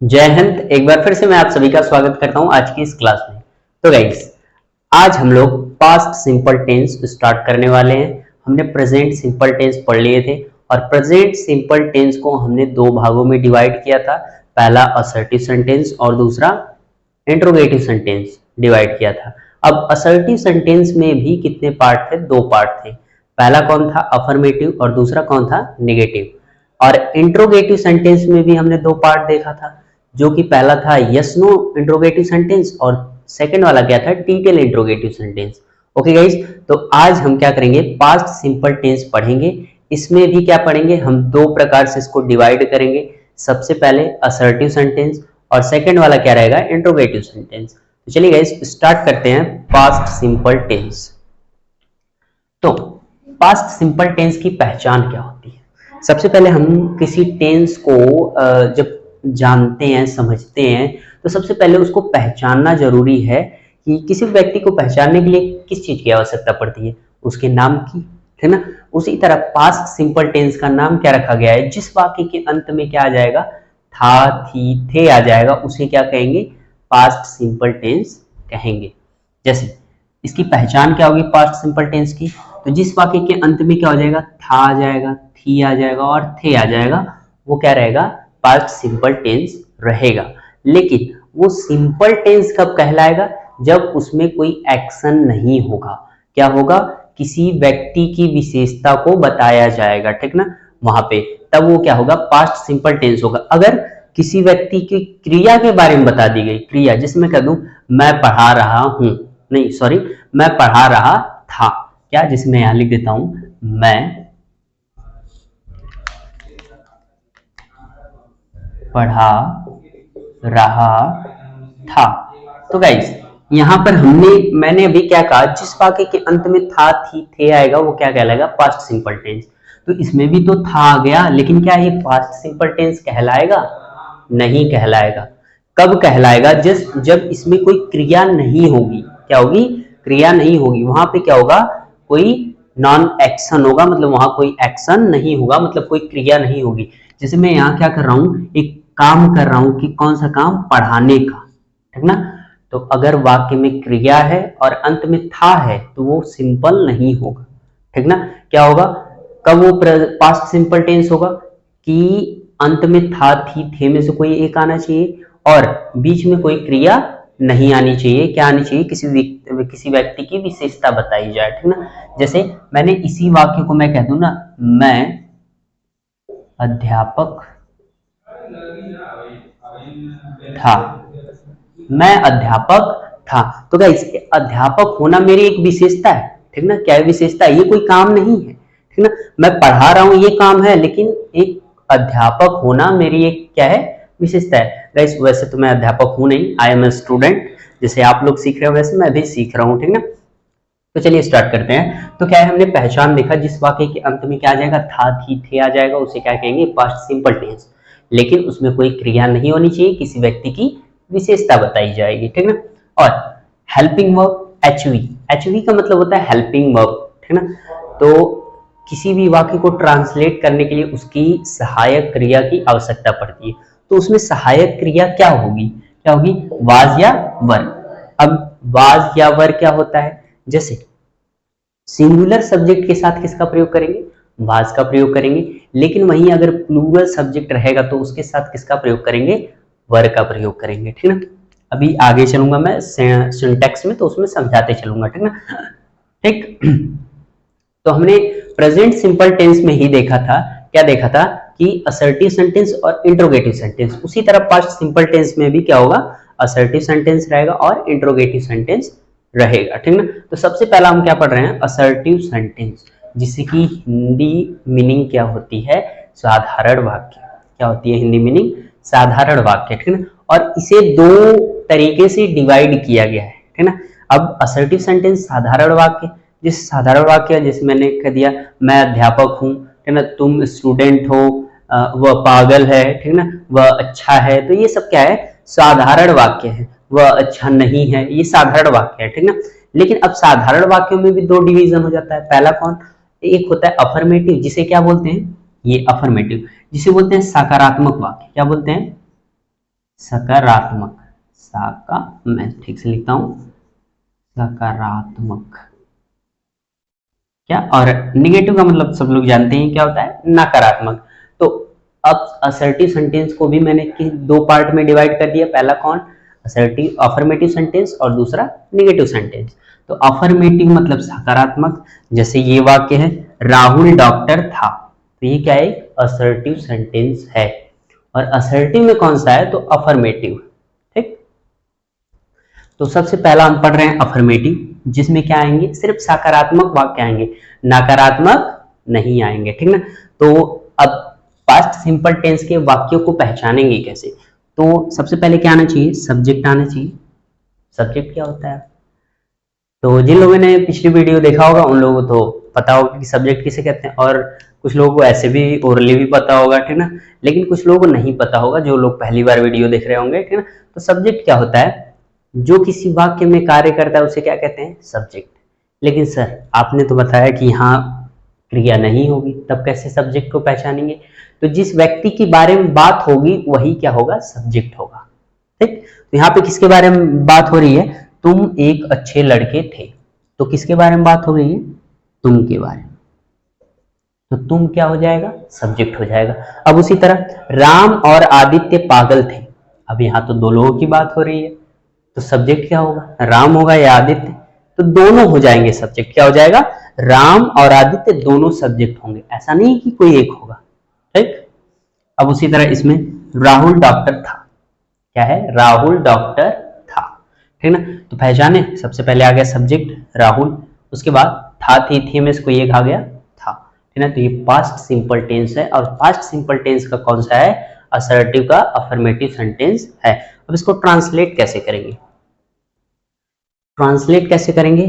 जय हिंद। एक बार फिर से मैं आप सभी का स्वागत करता हूं आज की इस क्लास में। तो गाइस, आज हम लोग पास्ट सिंपल टेंस स्टार्ट करने वाले हैं। हमने प्रेजेंट सिंपल टेंस पढ़ लिए थे और प्रेजेंट सिंपल टेंस को हमने दो भागों में डिवाइड किया था। पहला असर्टिव सेंटेंस और दूसरा इंट्रोगेटिव सेंटेंस डिवाइड किया था। अब असर्टिव सेंटेंस में भी कितने पार्ट थे? दो पार्ट थे। पहला कौन था? अफर्मेटिव, और दूसरा कौन था? नेगेटिव। और इंट्रोगेटिव सेंटेंस में भी हमने दो पार्ट देखा था, जो कि पहला था यस नो इंट्रोगेटिव सेंटेंस और सेकंड वाला क्या था? Detail interrogative sentence. Okay guys, तो आज हम क्या करेंगे? पास्ट सिंपल टेंस पढ़ेंगे। इसमें भी क्या पढ़ेंगे? हम दो प्रकार से इसको डिवाइड करेंगे। सबसे पहले असर्टिव सेंटेंस और सेकंड वाला क्या रहेगा? Interrogative sentence. तो चलिए गाइस, स्टार्ट करते हैं पास्ट सिंपल टेंस। तो पास्ट सिंपल टेंस की पहचान क्या होती है? सबसे पहले हम किसी टेंस को जब जानते हैं, समझते हैं, तो सबसे पहले उसको पहचानना जरूरी है कि किसी व्यक्ति को पहचानने के लिए किस चीज की आवश्यकता पड़ती है? उसके नाम की, है ना। उसी तरह पास्ट सिंपल टेंस का नाम क्या रखा गया है? जिस वाक्य के अंत में क्या आ जाएगा? था, थी, थे आ जाएगा, उसे क्या कहेंगे? पास्ट सिंपल टेंस कहेंगे। जैसे इसकी पहचान क्या होगी पास्ट सिंपल टेंस की? तो जिस वाक्य के अंत में क्या हो जाएगा? था आ जाएगा, थी आ जाएगा और थे आ जाएगा, वो क्या रहेगा? पास्ट सिंपल टेंस रहेगा। लेकिन वो सिंपल टेंस कब कहलाएगा? जब उसमें कोई एक्शन नहीं होगा। क्या होगा? किसी व्यक्ति की विशेषता को बताया जाएगा, ठीक ना, वहां पे, तब वो क्या होगा? पास्ट सिंपल टेंस होगा। अगर किसी व्यक्ति की क्रिया के बारे में बता दी गई, क्रिया, जिसमें कह दूं मैं पढ़ा रहा हूं, नहीं सॉरी, मैं पढ़ा रहा था, क्या, जिसमें यहां लिख देता हूं मैं पढ़ा रहा था। तो गाइस, यहां पर मैंने अभी क्या कहा? जिस वाक्य के अंत में था, थी, थे आएगा, वो क्या कहलाएगा? Past simple tense. तो इसमें भी तो था आ गया, लेकिन क्या ये पास्ट सिंपल टेंस कहलाएगा? नहीं कहलाएगा। कब कहलाएगा? जब इसमें कोई क्रिया नहीं होगी। क्या होगी? क्रिया नहीं होगी। वहां पे क्या होगा? कोई नॉन एक्शन होगा, मतलब वहां कोई एक्शन नहीं होगा, मतलब कोई क्रिया नहीं होगी। जैसे मैं यहाँ क्या कर रहा हूं? एक काम कर रहा हूं, कि कौन सा काम? पढ़ाने का, ठीक ना। तो अगर वाक्य में क्रिया है और अंत में था है, तो वो सिंपल नहीं होगा, ठीक ना। क्या होगा? कब वो पास्ट सिंपल टेंस होगा? कि अंत में था, थी, थे में से कोई एक आना चाहिए और बीच में कोई क्रिया नहीं आनी चाहिए। क्या आनी चाहिए? किसी व्यक्ति की विशेषता बताई जाए, ठीक ना। जैसे मैंने इसी वाक्य को मैं कह दूं ना, मैं अध्यापक था, मैं अध्यापक था। तो गाइस, अध्यापक होना मेरी एक विशेषता है, ठीक ना। क्या विशेषता है? ये कोई काम नहीं है, ठीक ना। मैं पढ़ा रहा हूं, ये काम है, लेकिन एक अध्यापक होना मेरी एक क्या है? विशेषता है। गाइस, वैसे तो मैं अध्यापक हूं नहीं, आई एम ए स्टूडेंट। जैसे आप लोग सीख रहे हो, वैसे मैं भी सीख रहा हूं, ठीक ना। तो चलिए स्टार्ट करते हैं। तो क्या है? हमने पहचान देखा, जिस वाक्य के अंत में क्या आ जाएगा? था, थी, थे आ जाएगा, उसे क्या कहेंगे? Past simple tense. लेकिन उसमें कोई क्रिया नहीं होनी चाहिए, किसी व्यक्ति की विशेषता बताई जाएगी, ठीक ना। और हेल्पिंग वर्ब, एचवी, एचवी का मतलब होता है हेल्पिंग वर्ब, ठीक ना। तो किसी भी वाक्य को ट्रांसलेट करने के लिए उसकी सहायक क्रिया की आवश्यकता पड़ती है। तो उसमें सहायक क्रिया क्या होगी? क्या होगी? वाज या वर। अब वाज या वर क्या होता है? जैसे सिंगुलर सब्जेक्ट के साथ किसका प्रयोग करेंगे? वाज का प्रयोग करेंगे। लेकिन वहीं अगर प्लूरल सब्जेक्ट रहेगा तो उसके साथ किसका प्रयोग करेंगे? वर का प्रयोग करेंगे, ठीक ना। अभी आगे चलूंगा मैं सिंटैक्स में, तो उसमें समझाते चलूंगा, ठीक ना। ठीक। तो हमने प्रेजेंट सिंपल टेंस में ही देखा था, क्या देखा था? कि असर्टिव सेंटेंस और इंट्रोगेटिव सेंटेंस। उसी तरह पास्ट सिंपल टेंस में भी क्या होगा? असर्टिव सेंटेंस रहेगा और इंट्रोगेटिव सेंटेंस रहेगा, ठीक ना। तो सबसे पहला हम क्या पढ़ रहे हैं? असर्टिव सेंटेंस, जिसकी हिंदी मीनिंग क्या होती है? साधारण वाक्य। क्या होती है हिंदी मीनिंग? साधारण वाक्य, ठीक ना। और इसे दो तरीके से डिवाइड किया गया है, ठीक ना। अब असर्टिव सेंटेंस साधारण वाक्य, जिस साधारण वाक्य जैसे मैंने कह दिया, मैं अध्यापक हूँ, ठीक ना, तुम स्टूडेंट हो, वह पागल है, ठीक ना, वह अच्छा है। तो ये सब क्या है? साधारण वाक्य है। वह अच्छा नहीं है, ये साधारण वाक्य है, ठीक ना। लेकिन अब साधारण वाक्यों में भी दो डिवीजन हो जाता है। पहला कौन? एक होता है अफर्मेटिव, जिसे क्या बोलते हैं? ये अफर्मेटिव, जिसे बोलते हैं सकारात्मक वाक्य। क्या बोलते हैं? सकारात्मक, साका मैं ठीक से लिखता हूं, सकारात्मक क्या, और निगेटिव का मतलब सब लोग जानते हैं क्या होता है, नकारात्मक। तो अब असर्टिव सेंटेंस को भी मैंने दो पार्ट में डिवाइड कर दिया, पहला कौन, असर्टिव अफर्मेटिव सेंटेंस और दूसरा निगेटिव सेंटेंस। तो अफर्मेटिव मतलब सकारात्मक, जैसे ये वाक्य है राहुल डॉक्टर था, तो ये क्या है, असर्टिव सेंटेंस है। और असर्टिव में कौन सा है, तो अफर्मेटिव। ठीक, तो सबसे पहला हम पढ़ रहे हैं अफर्मेटिव, जिसमें क्या आएंगे, सिर्फ सकारात्मक वाक्य आएंगे, नकारात्मक नहीं आएंगे। ठीक ना। तो अब पास्ट सिंपल टेंस के वाक्यों को पहचानेंगे कैसे, तो सबसे पहले क्या आना चाहिए, सब्जेक्ट आना चाहिए। सब्जेक्ट क्या होता है, तो जिन लोगों ने पिछली वीडियो देखा होगा उन लोगों को तो पता होगा कि सब्जेक्ट किसे कहते हैं, और कुछ लोगों को ऐसे भी ओरली भी पता होगा, ठीक ना, लेकिन कुछ लोगों को नहीं पता होगा, जो लोग पहली बार वीडियो देख रहे होंगे। ठीक ना। तो सब्जेक्ट क्या होता है, जो किसी वाक्य में कार्य करता है उसे क्या कहते हैं, सब्जेक्ट। लेकिन सर आपने तो बताया कि यहाँ क्रिया नहीं होगी, तब कैसे सब्जेक्ट को पहचानेंगे, तो जिस व्यक्ति के बारे में बात होगी वही क्या होगा, सब्जेक्ट होगा। ठीक, तो यहाँ पे किसके बारे में बात हो रही है, तुम एक अच्छे लड़के थे, तो किसके बारे में बात हो रही है, तुम के बारे में, तो तुम क्या हो जाएगा, सब्जेक्ट हो जाएगा। अब उसी तरह राम और आदित्य पागल थे, अब यहाँ तो दो लोगों की बात हो रही है, तो सब्जेक्ट क्या होगा, राम होगा या आदित्य, तो दोनों हो जाएंगे सब्जेक्ट, क्या हो जाएगा, राम और आदित्य दोनों सब्जेक्ट होंगे, ऐसा नहीं कि कोई एक होगा। ठीक, अब उसी तरह इसमें राहुल डॉक्टर था, क्या है, राहुल डॉक्टर था। ठीक ना। तो पहचाने, सबसे पहले आ गया सब्जेक्ट राहुल, उसके बाद था थी में से कोई एक आ गया था। ठीक ना। तो ये पास्ट सिंपल टेंस है, और पास्ट सिंपल टेंस का कौन सा है, असर्टिव का अफर्मेटिव सेंटेंस है। अब इसको ट्रांसलेट कैसे करेंगे, ट्रांसलेट कैसे करेंगे,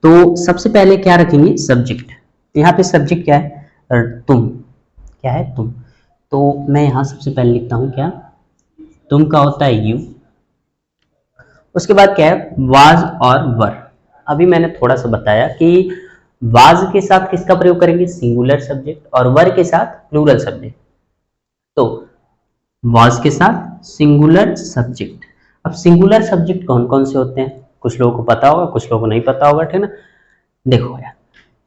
तो सबसे पहले क्या रखेंगे, सब्जेक्ट। यहाँ पे सब्जेक्ट क्या है, तुम, क्या है, तुम, तो मैं यहाँ सबसे पहले लिखता हूँ क्या, तुम का होता है यू, उसके बाद क्या है, वाज और वर। अभी मैंने थोड़ा सा बताया कि वाज के साथ किसका प्रयोग करेंगे, सिंगुलर सब्जेक्ट, और वर के साथ प्लूरल सब्जेक्ट। तो वाज के साथ सिंगुलर सब्जेक्ट। अब सिंगुलर सब्जेक्ट कौन कौन से होते हैं, कुछ लोगों को पता होगा, कुछ लोगों को नहीं पता होगा। ठीक ना। देखो यार,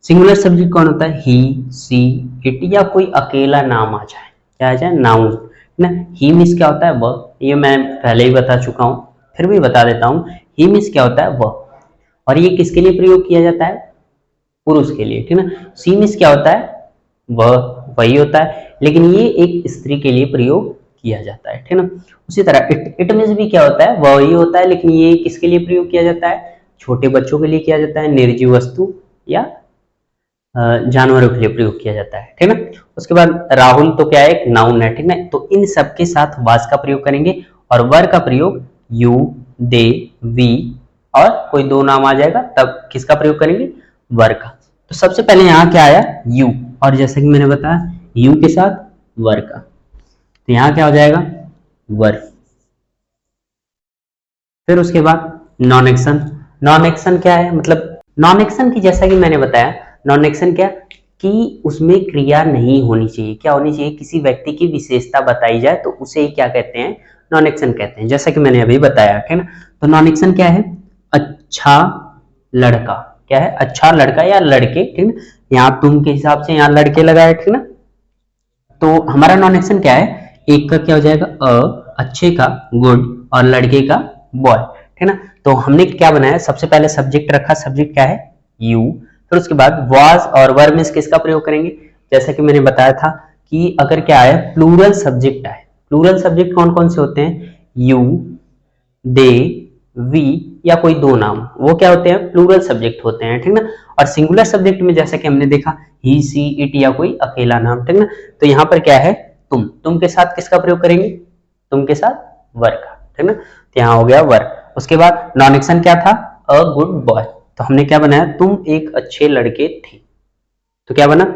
सिंगुलर सब्जेक्ट कौन होता है, ही, सी, इट, या कोई अकेला नाम आ जाए, क्या आ जाए, नाउन ना। ही मीन्स क्या होता है, वह, ये मैं पहले ही बता चुका हूं, फिर भी बता देता हूं। ही मीन्स क्या होता है, वह, और ये किसके लिए प्रयोग किया जाता है, पुरुष के लिए। ठीक ना। सी मीन्स क्या होता है, वह, वही होता है, लेकिन ये एक स्त्री के लिए प्रयोग किया जाता है। ठीक ना। उसी तरह इट मीन्स भी क्या होता है, वह ही होता है, लेकिन ये किसके लिए प्रयोग किया जाता है, छोटे बच्चों के लिए किया जाता है, निर्जीव वस्तु या जानवरों के लिए प्रयोग किया जाता है। ठीक ना। उसके बाद राहुल तो क्या है, एक नाउन है। ठीक ना। तो इन सब के साथ वाज का प्रयोग करेंगे, और वर का प्रयोग यू, दे, वी, और कोई दो नाम आ जाएगा तब किसका प्रयोग करेंगे, वर का। तो सबसे पहले यहाँ क्या आया, यू, और जैसे कि मैंने बताया यू के साथ वर का, तो यहाँ क्या हो जाएगा, वर। फिर उसके बाद नॉन एक्शन। नॉन एक्शन क्या है, मतलब नॉन एक्शन की, जैसा कि मैंने बताया, नॉन एक्शन क्या, कि उसमें क्रिया नहीं होनी चाहिए, क्या होनी चाहिए, किसी व्यक्ति की विशेषता बताई जाए तो उसे क्या कहते हैं, नॉन एक्शन कहते हैं, जैसा कि मैंने अभी बताया। ठीक ना। तो नॉन एक्शन क्या है, अच्छा लड़का, क्या है, अच्छा लड़का या लड़के। ठीक ना। यहाँ तुम के हिसाब से यहाँ लड़के लगाए। ठीक ना। तो हमारा नॉन एक्शन क्या है, एक का क्या हो जाएगा, अच्छे का गुड, और लड़के का बॉय। ठीक ना। तो हमने क्या बनाया, सबसे पहले सब्जेक्ट रखा, सब्जेक्ट क्या है, यू। फिर उसके बाद वाज और वर में किसका प्रयोग करेंगे, जैसा कि मैंने बताया था कि अगर क्या है, प्लूरल सब्जेक्ट आए, प्लूरल सब्जेक्ट कौन कौन से होते हैं, यू, दे, वी, या कोई दो नाम, वो क्या होते हैं, प्लूरल सब्जेक्ट होते हैं। ठीक ना। और सिंगुलर सब्जेक्ट में जैसा कि हमने देखा ही, सी, इट, या कोई अकेला नाम। ठीक ना। तो यहाँ पर क्या है, तुम के साथ किसका प्रयोग करेंगे, तुम के साथ वर का। ठीक ना। तो यहाँ हो गया वर। उसके बाद नॉन एक्शन क्या था, अ गुड बॉय, तो हमने क्या बनाया, तुम एक अच्छे लड़के थे, तो क्या बना,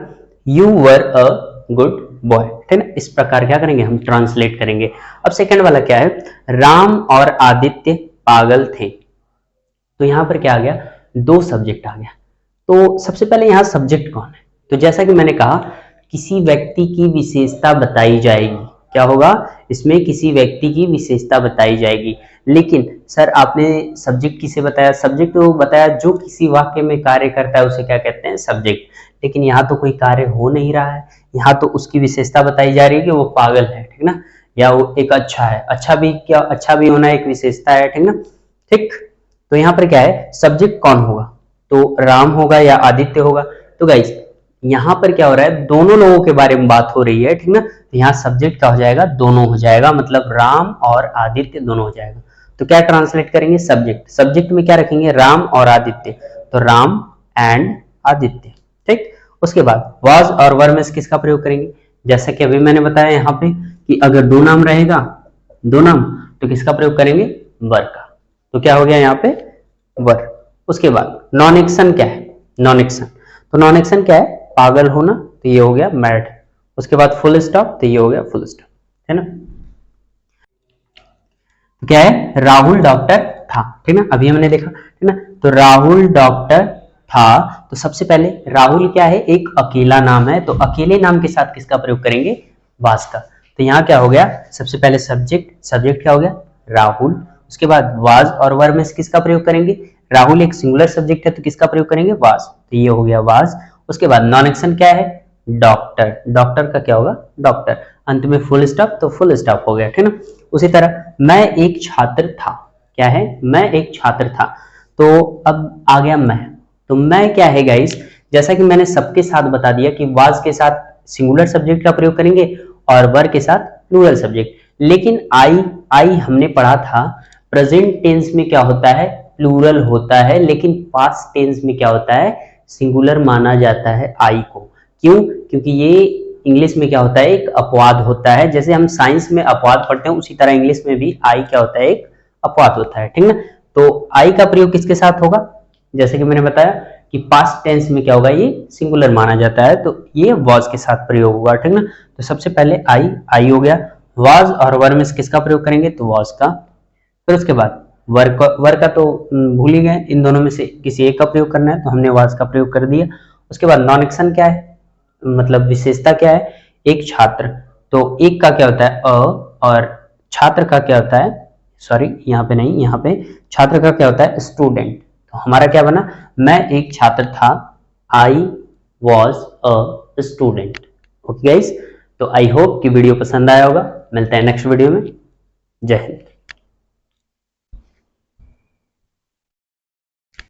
you were a good boy. ठीक ना। इस प्रकार क्या करेंगे, हम ट्रांसलेट करेंगे। अब सेकंड वाला क्या है, राम और आदित्य पागल थे, तो यहां पर क्या आ गया, दो सब्जेक्ट आ गया। तो सबसे पहले यहां सब्जेक्ट कौन है, तो जैसा कि मैंने कहा, किसी व्यक्ति की विशेषता बताई जाएगी, क्या होगा, इसमें किसी व्यक्ति की विशेषता बताई जाएगी। लेकिन सर आपने सब्जेक्ट किसे बताया, सब्जेक्ट तो बताया जो किसी वाक्य में कार्य करता है उसे क्या कहते हैं, सब्जेक्ट। लेकिन यहाँ तो कोई कार्य हो नहीं रहा है, यहाँ तो उसकी विशेषता बताई जा रही है कि वो पागल है, ठीक ना, या वो एक अच्छा है। अच्छा भी क्या, अच्छा भी होना एक विशेषता है, ठीक ना, ठीक। तो यहाँ पर क्या है, सब्जेक्ट कौन होगा, तो राम होगा या आदित्य होगा। तो गाइस यहाँ पर क्या हो रहा है, दोनों लोगों के बारे में बात हो रही है, ठीक ना। तो यहाँ सब्जेक्ट क्या हो जाएगा, दोनों हो जाएगा, मतलब राम और आदित्य दोनों हो जाएगा। तो क्या ट्रांसलेट करेंगे, सब्जेक्ट, सब्जेक्ट में क्या रखेंगे, राम और आदित्य, तो राम एंड आदित्य, ठीक। उसके बाद वाज और वर में किसका प्रयोग करेंगे, जैसा कि अभी मैंने बताया यहाँ पे कि अगर दो नाम रहेगा, दो नाम, तो किसका प्रयोग करेंगे, वर का। तो क्या हो गया यहाँ पे, वर। उसके बाद नॉन एक्शन क्या है, नॉन एक्शन, तो नॉन एक्शन क्या है, पागल होना, तो ये हो गया मैड। उसके बाद फुल स्टॉप, तो ये हो गया फुल स्टॉप, है ना। क्या है, राहुल डॉक्टर था, ठीक ना, अभी हमने देखा, ठीक ना। तो राहुल डॉक्टर था, तो सबसे पहले राहुल क्या है, एक अकेला नाम है, तो अकेले नाम के साथ किसका प्रयोग करेंगे, वाज का। तो यहाँ क्या हो गया, सबसे पहले सब्जेक्ट, सब्जेक्ट क्या हो गया, राहुल। उसके बाद वाज और वर में किसका प्रयोग करेंगे, राहुल एक सिंगुलर सब्जेक्ट है तो किसका प्रयोग करेंगे, वाज, तो ये हो गया वाज। उसके बाद नॉन एक्शन क्या है, डॉक्टर, डॉक्टर का क्या होगा, डॉक्टर। अंत में फुल स्टॉप, तो फुल स्टॉप हो गया, ठीक ना। उसी तरह मैं एक छात्र था, क्या है, मैं एक छात्र था, तो अब आ गया मैं, तो मैं क्या है गाइस, जैसा कि मैंने सबके साथ बता दिया कि वाज के साथ सिंगुलर सब्जेक्ट का प्रयोग करेंगे और वर के साथ प्लूरल सब्जेक्ट। लेकिन आई हमने पढ़ा था प्रेजेंट टेंस में क्या होता है, प्लूरल होता है, लेकिन पास्ट टेंस में क्या होता है, सिंगुलर माना जाता है आई को। क्यों, क्योंकि ये इंग्लिश में क्या होता है, एक अपवाद होता है। जैसे हम साइंस में अपवाद पढ़ते हैं उसी तरह इंग्लिश में भी आई क्या होता है, एक अपवाद होता है, ठीक ना। तो आई का प्रयोग किसके साथ होगा, जैसे कि मैंने बताया कि पास्ट टेंस में क्या होगा, ये सिंगुलर माना जाता है, तो ये वाज के साथ प्रयोग होगा, ठीक ना। तो सबसे पहले आई हो गया, वाज और वर में किसका प्रयोग करेंगे, तो वाज का। फिर उसके बाद वर का तो भूल ही गए, इन दोनों में से किसी एक का प्रयोग करना है, तो हमने वाज का प्रयोग कर दिया। उसके बाद नॉन एक्शन क्या है, मतलब विशेषता क्या है, एक छात्र, तो एक का क्या होता है अ, और छात्र का क्या होता है, सॉरी यहाँ पे नहीं, यहाँ पे छात्र का क्या होता है, स्टूडेंट। तो हमारा क्या बना, मैं एक छात्र था, I was a student. Okay guys, तो आई होप कि वीडियो पसंद आया होगा। मिलते हैं नेक्स्ट वीडियो में। जय हिंद।